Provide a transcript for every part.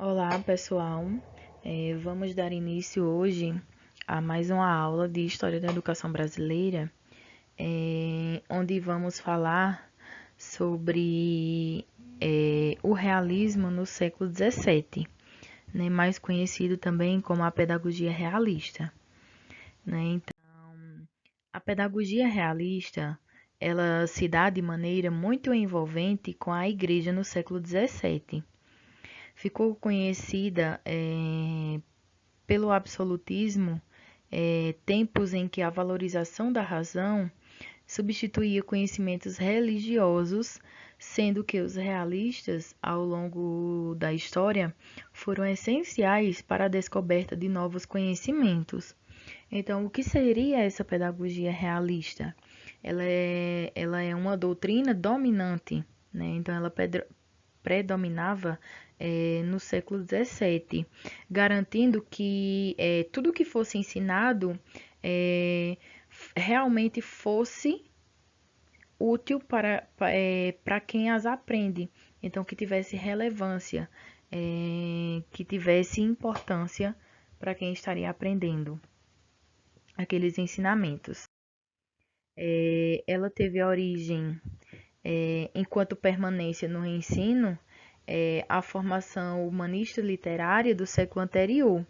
Olá, pessoal. Vamos dar início hoje a mais uma aula de História da Educação Brasileira, onde vamos falar sobre o realismo no século XVII, né, mais conhecido também como a pedagogia realista, né? Então, a pedagogia realista, ela se dá de maneira muito envolvente com a Igreja no século XVII. Ficou conhecida pelo absolutismo, tempos em que a valorização da razão substituía conhecimentos religiosos, sendo que os realistas, ao longo da história, foram essenciais para a descoberta de novos conhecimentos. Então, o que seria essa pedagogia realista? Ela é uma doutrina dominante, né? Então, ela predominava no século XVII, garantindo que tudo que fosse ensinado realmente fosse útil para quem as aprende. Então, que tivesse relevância, que tivesse importância para quem estaria aprendendo aqueles ensinamentos. Ela teve a origem, enquanto permanência no ensino, a formação humanista literária do século anterior.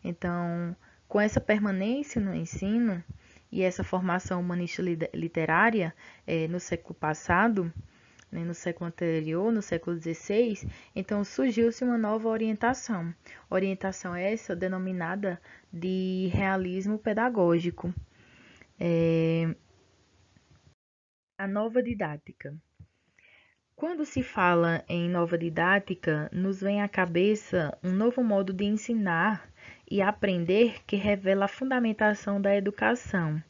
Então, com essa permanência no ensino e essa formação humanista literária no século passado, né, no século anterior, no século XVI, então surgiu-se uma nova orientação. Orientação essa denominada de realismo pedagógico. A nova didática. Quando se fala em nova didática, nos vem à cabeça um novo modo de ensinar e aprender que revela a fundamentação da educação.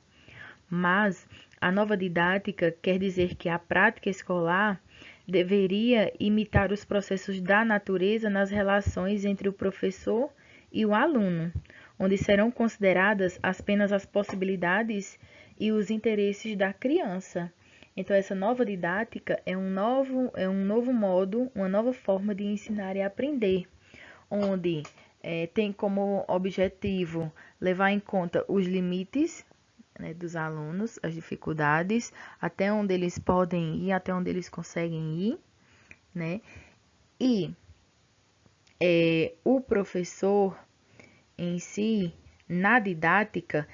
Mas a nova didática quer dizer que a prática escolar deveria imitar os processos da natureza nas relações entre o professor e o aluno, onde serão consideradas apenas as possibilidades e os interesses da criança. Então, essa nova didática é um novo modo, uma nova forma de ensinar e aprender, onde tem como objetivo levar em conta os limites, né, dos alunos, as dificuldades, até onde eles podem ir, até onde eles conseguem ir, né? E o professor em si, na didática,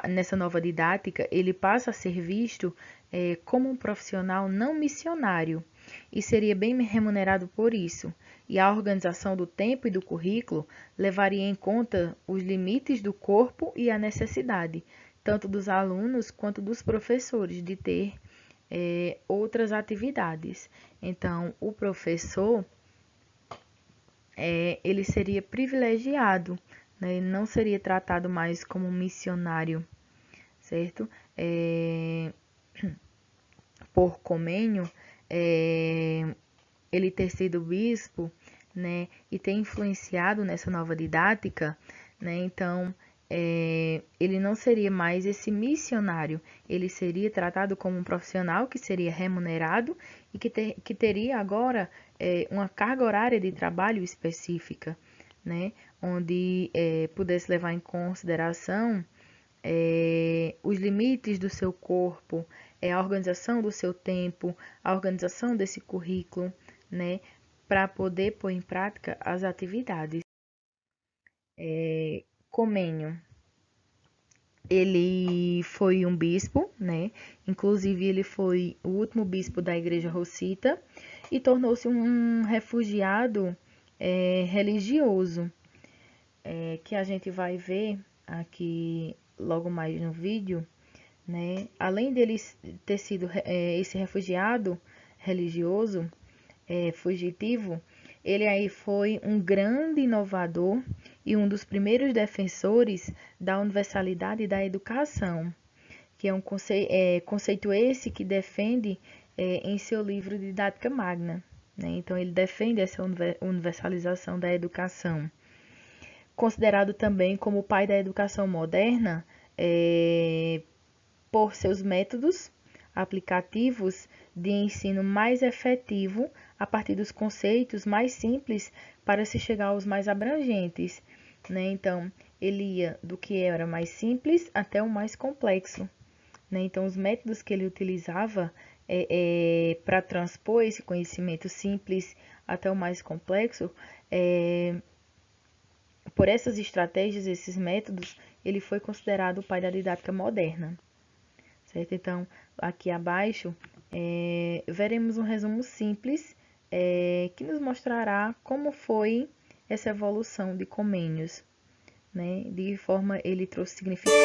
nessa nova didática, ele passa a ser visto como um profissional não missionário e seria bem remunerado por isso. E a organização do tempo e do currículo levaria em conta os limites do corpo e a necessidade, tanto dos alunos quanto dos professores, de ter outras atividades. Então, o professor ele seria privilegiado, né? Ele não seria tratado mais como um missionário, certo? Por Comênio, ele ter sido bispo, né, e ter influenciado nessa nova didática, né, então ele não seria mais esse missionário, ele seria tratado como um profissional que seria remunerado e que teria agora uma carga horária de trabalho específica, né, onde pudesse levar em consideração os limites do seu corpo, a organização do seu tempo, a organização desse currículo, né, para poder pôr em prática as atividades. Comênio, ele foi um bispo, né? Inclusive ele foi o último bispo da Igreja Russita e tornou-se um refugiado religioso, que a gente vai ver aqui logo mais no vídeo, né? Além dele ter sido esse refugiado religioso, fugitivo, ele aí foi um grande inovador e um dos primeiros defensores da universalidade da educação, que é um conceito esse que defende em seu livro Didática Magna, né? Então, ele defende essa universalização da educação. Considerado também como o pai da educação moderna, por seus métodos aplicativos de ensino mais efetivo a partir dos conceitos mais simples para se chegar aos mais abrangentes, né? Então, ele ia do que era mais simples até o mais complexo, né? Então, os métodos que ele utilizava para transpor esse conhecimento simples até o mais complexo, por essas estratégias, esses métodos, ele foi considerado o pai da didática moderna, certo? Então, aqui abaixo, veremos um resumo simples que nos mostrará como foi essa evolução de Comênios, né? De que forma ele trouxe significância.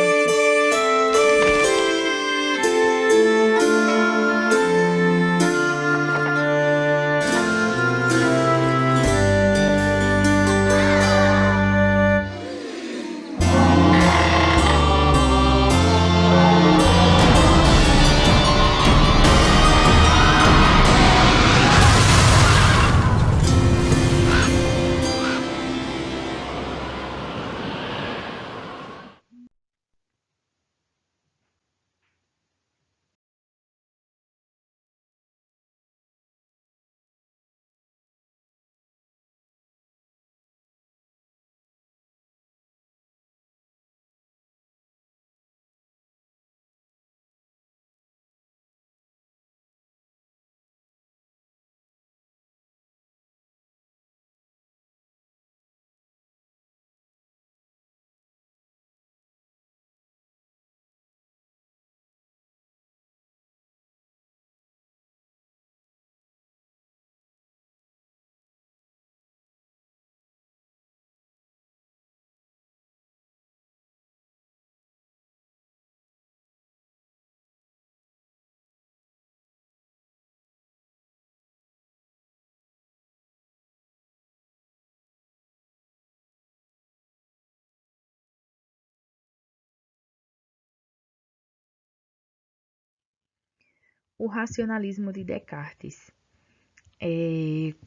O racionalismo de Descartes.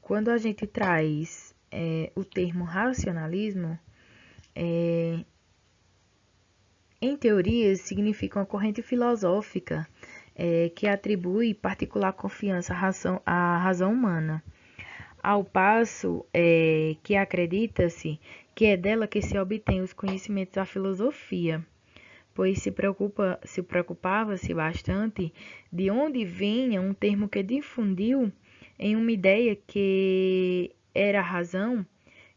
Quando a gente traz o termo racionalismo, em teoria significa uma corrente filosófica que atribui particular confiança à razão humana, ao passo que acredita-se que é dela que se obtém os conhecimentos da filosofia, pois se preocupava-se bastante de onde vinha um termo que difundiu em uma ideia que era razão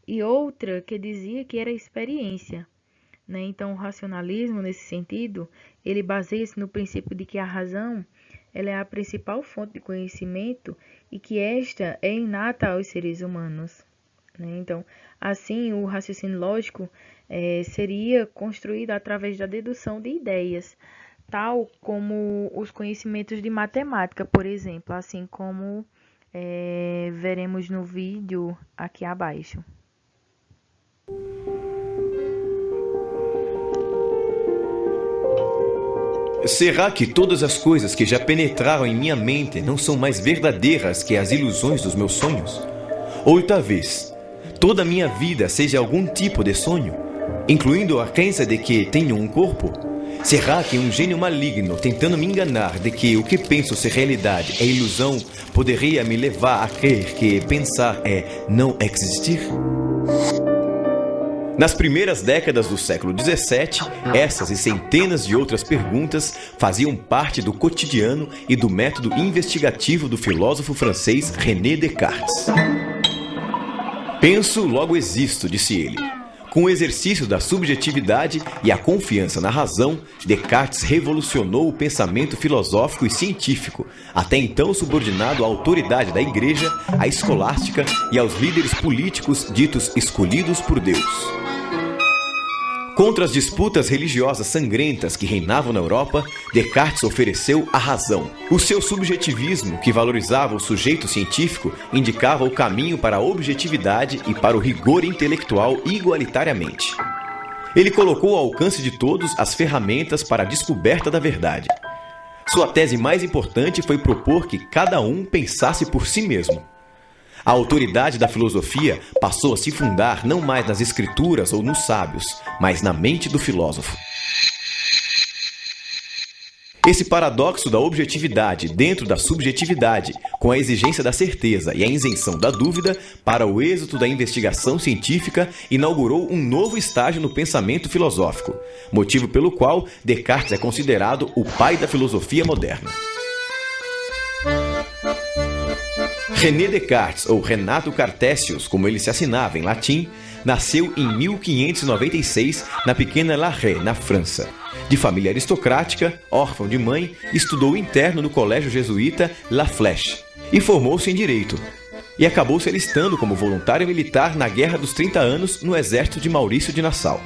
e outra que dizia que era experiência, né? Então, o racionalismo, nesse sentido, ele baseia-se no princípio de que a razão ela é a principal fonte de conhecimento e que esta é inata aos seres humanos, né? Então, assim, o raciocínio lógico seria construído através da dedução de ideias, tal como os conhecimentos de matemática, por exemplo, assim como veremos no vídeo aqui abaixo. Será que todas as coisas que já penetraram em minha mente não são mais verdadeiras que as ilusões dos meus sonhos? Ou talvez toda a minha vida seja algum tipo de sonho, incluindo a crença de que tenho um corpo? Será que um gênio maligno tentando me enganar de que o que penso ser realidade é ilusão poderia me levar a crer que pensar é não existir? Nas primeiras décadas do século XVII, essas e centenas de outras perguntas faziam parte do cotidiano e do método investigativo do filósofo francês René Descartes. Penso, logo existo, disse ele. Com o exercício da subjetividade e a confiança na razão, Descartes revolucionou o pensamento filosófico e científico, até então subordinado à autoridade da Igreja, à escolástica e aos líderes políticos ditos escolhidos por Deus. Contra as disputas religiosas sangrentas que reinavam na Europa, Descartes ofereceu a razão. O seu subjetivismo, que valorizava o sujeito científico, indicava o caminho para a objetividade e para o rigor intelectual igualitariamente. Ele colocou ao alcance de todos as ferramentas para a descoberta da verdade. Sua tese mais importante foi propor que cada um pensasse por si mesmo. A autoridade da filosofia passou a se fundar não mais nas escrituras ou nos sábios, mas na mente do filósofo. Esse paradoxo da objetividade dentro da subjetividade, com a exigência da certeza e a isenção da dúvida, para o êxito da investigação científica, inaugurou um novo estágio no pensamento filosófico, motivo pelo qual Descartes é considerado o pai da filosofia moderna. René Descartes, ou Renato Cartesius, como ele se assinava em latim, nasceu em 1596 na pequena La Haye, na França. De família aristocrática, órfão de mãe, estudou interno no colégio jesuíta La Flèche e formou-se em Direito. E acabou se alistando como voluntário militar na Guerra dos 30 Anos no exército de Maurício de Nassau.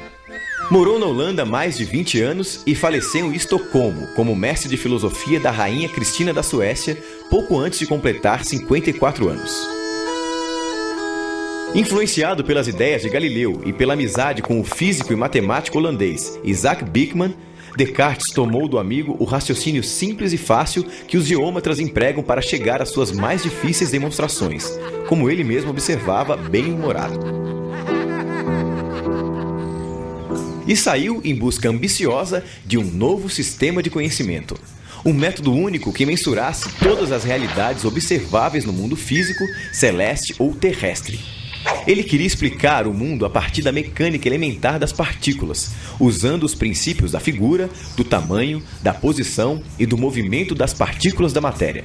Morou na Holanda mais de 20 anos e faleceu em Estocolmo como mestre de filosofia da rainha Cristina da Suécia, pouco antes de completar 54 anos. Influenciado pelas ideias de Galileu e pela amizade com o físico e matemático holandês Isaac Bikman, Descartes tomou do amigo o raciocínio simples e fácil que os geômetras empregam para chegar às suas mais difíceis demonstrações, como ele mesmo observava, bem-humorado. E saiu em busca ambiciosa de um novo sistema de conhecimento. Um método único que mensurasse todas as realidades observáveis no mundo físico, celeste ou terrestre. Ele queria explicar o mundo a partir da mecânica elementar das partículas, usando os princípios da figura, do tamanho, da posição e do movimento das partículas da matéria.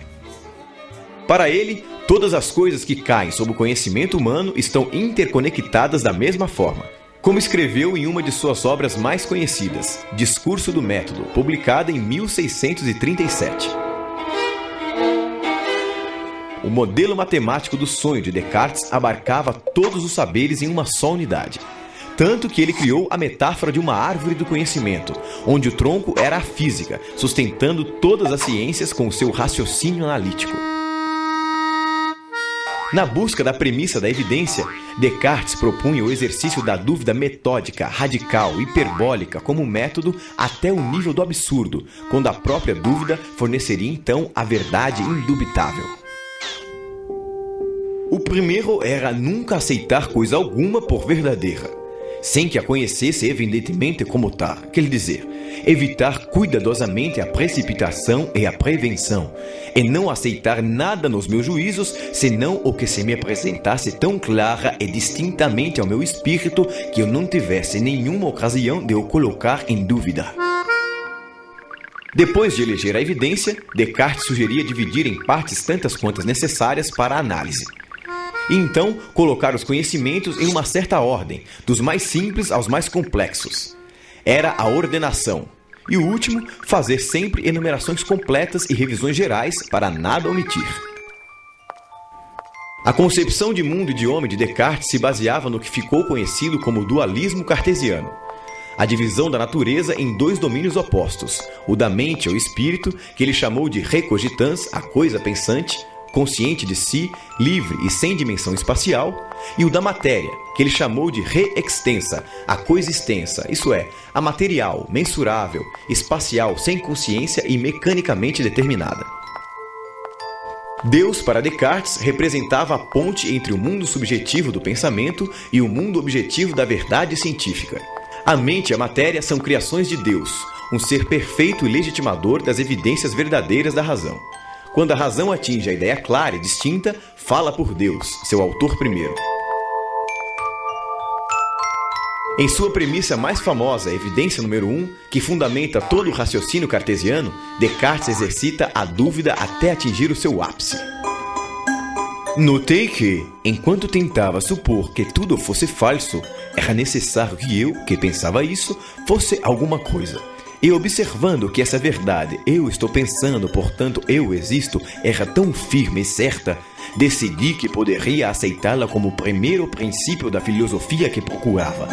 Para ele, todas as coisas que caem sob o conhecimento humano estão interconectadas da mesma forma, como escreveu em uma de suas obras mais conhecidas, Discurso do Método, publicada em 1637. O modelo matemático do sonho de Descartes abarcava todos os saberes em uma só unidade. Tanto que ele criou a metáfora de uma árvore do conhecimento, onde o tronco era a física, sustentando todas as ciências com o seu raciocínio analítico. Na busca da premissa da evidência, Descartes propunha o exercício da dúvida metódica, radical, hiperbólica como método até o nível do absurdo, quando a própria dúvida forneceria então a verdade indubitável. O primeiro era nunca aceitar coisa alguma por verdadeira, sem que a conhecesse evidentemente como tal, quer dizer, evitar cuidadosamente a precipitação e a prevenção, e não aceitar nada nos meus juízos, senão o que se me apresentasse tão clara e distintamente ao meu espírito que eu não tivesse nenhuma ocasião de o colocar em dúvida. Depois de eleger a evidência, Descartes sugeria dividir em partes tantas quantas necessárias para a análise. E então colocar os conhecimentos em uma certa ordem, dos mais simples aos mais complexos. Era a ordenação. E o último, fazer sempre enumerações completas e revisões gerais para nada omitir. A concepção de mundo e de homem de Descartes se baseava no que ficou conhecido como dualismo cartesiano. A divisão da natureza em dois domínios opostos, o da mente ou espírito, que ele chamou de recogitans, a coisa pensante, consciente de si, livre e sem dimensão espacial, e o da matéria, que ele chamou de re-extensa, a coisa extensa, isso é, a material, mensurável, espacial, sem consciência e mecanicamente determinada. Deus, para Descartes, representava a ponte entre o mundo subjetivo do pensamento e o mundo objetivo da verdade científica. A mente e a matéria são criações de Deus, um ser perfeito e legitimador das evidências verdadeiras da razão. Quando a razão atinge a ideia clara e distinta, fala por Deus, seu autor primeiro. Em sua premissa mais famosa, evidência número 1, que fundamenta todo o raciocínio cartesiano, Descartes exercita a dúvida até atingir o seu ápice. Notei que, enquanto tentava supor que tudo fosse falso, era necessário que eu, que pensava isso, fosse alguma coisa. E observando que essa verdade, eu estou pensando, portanto eu existo, era tão firme e certa, decidi que poderia aceitá-la como o primeiro princípio da filosofia que procurava.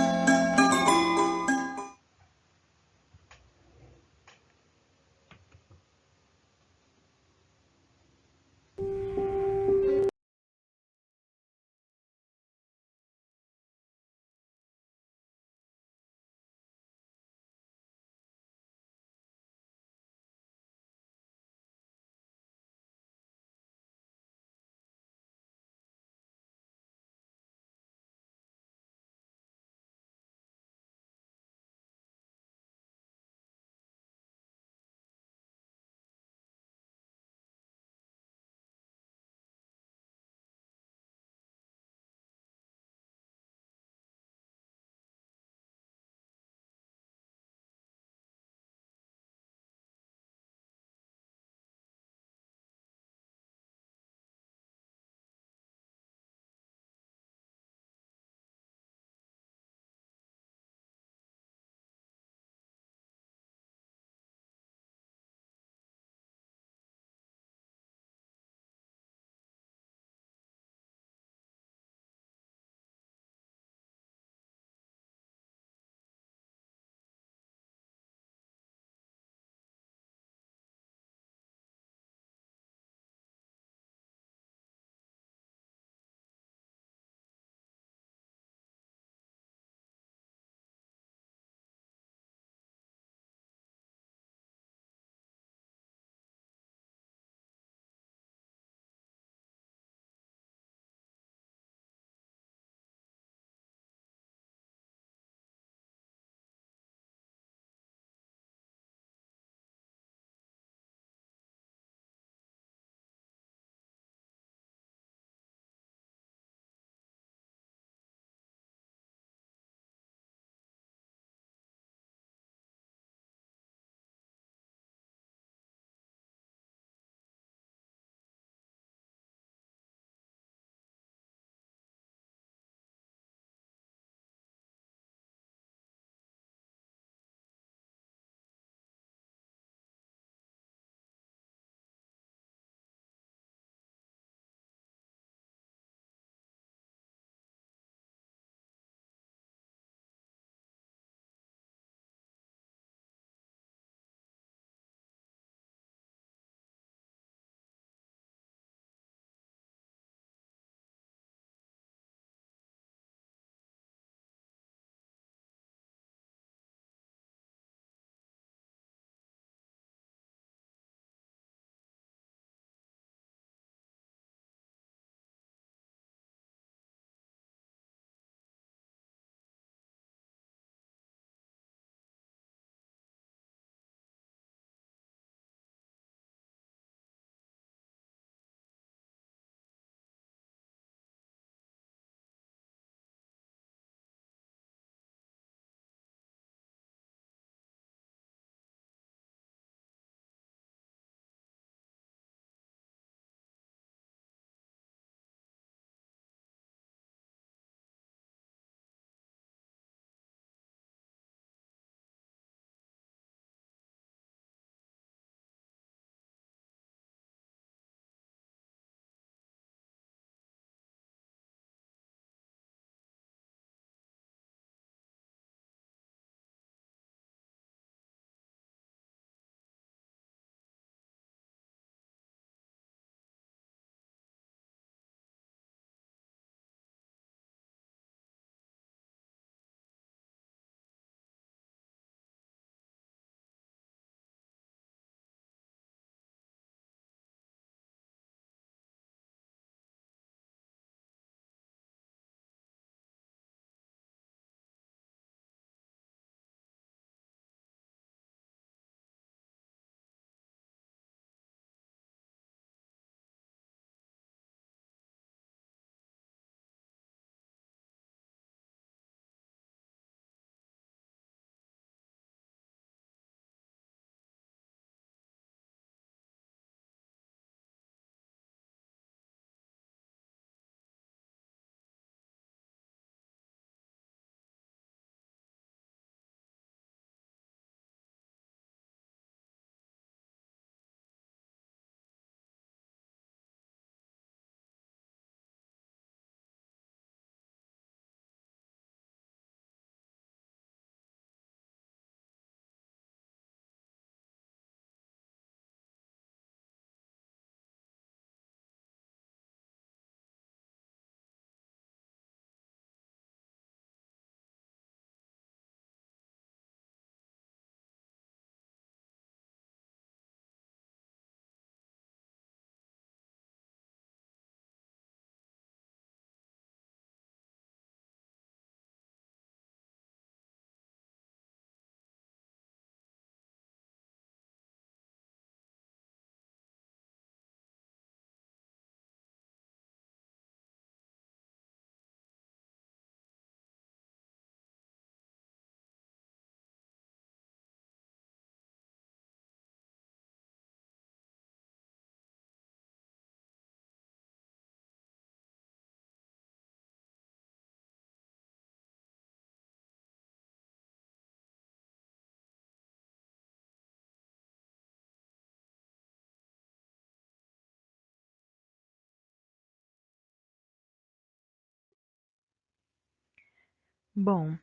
Bom,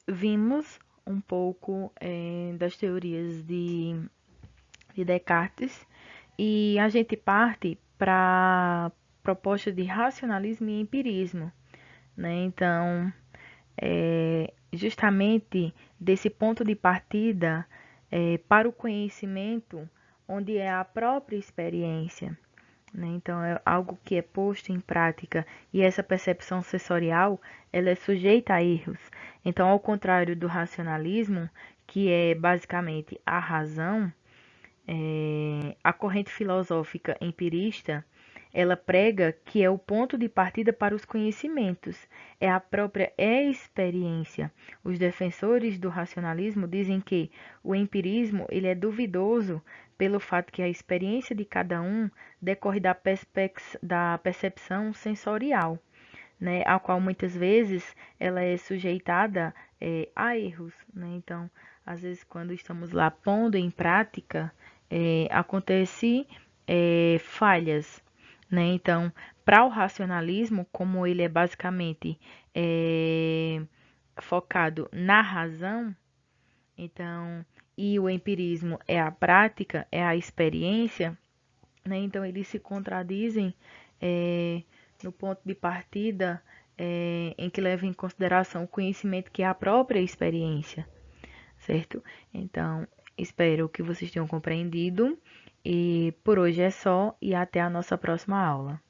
vimos um pouco das teorias de Descartes e a gente parte para a proposta de racionalismo e empirismo, né? Então, justamente desse ponto de partida para o conhecimento, onde é a própria experiência, né? Então, é algo que é posto em prática e essa percepção sensorial, ela é sujeita a erros. Então, ao contrário do racionalismo, que é basicamente a razão, a corrente filosófica empirista, ela prega que é o ponto de partida para os conhecimentos, é a própria experiência. Os defensores do racionalismo dizem que o empirismo ele é duvidoso pelo fato que a experiência de cada um decorre da percepção sensorial, né, a qual muitas vezes ela é sujeitada a erros, né? Então, às vezes quando estamos lá pondo em prática, acontece falhas, né? Então, para o racionalismo, como ele é basicamente focado na razão, então, e o empirismo é a prática, é a experiência, né? Então, eles se contradizem é, no ponto de partida em que leva em consideração o conhecimento que é a própria experiência, certo? Então, espero que vocês tenham compreendido e por hoje é só e até a nossa próxima aula.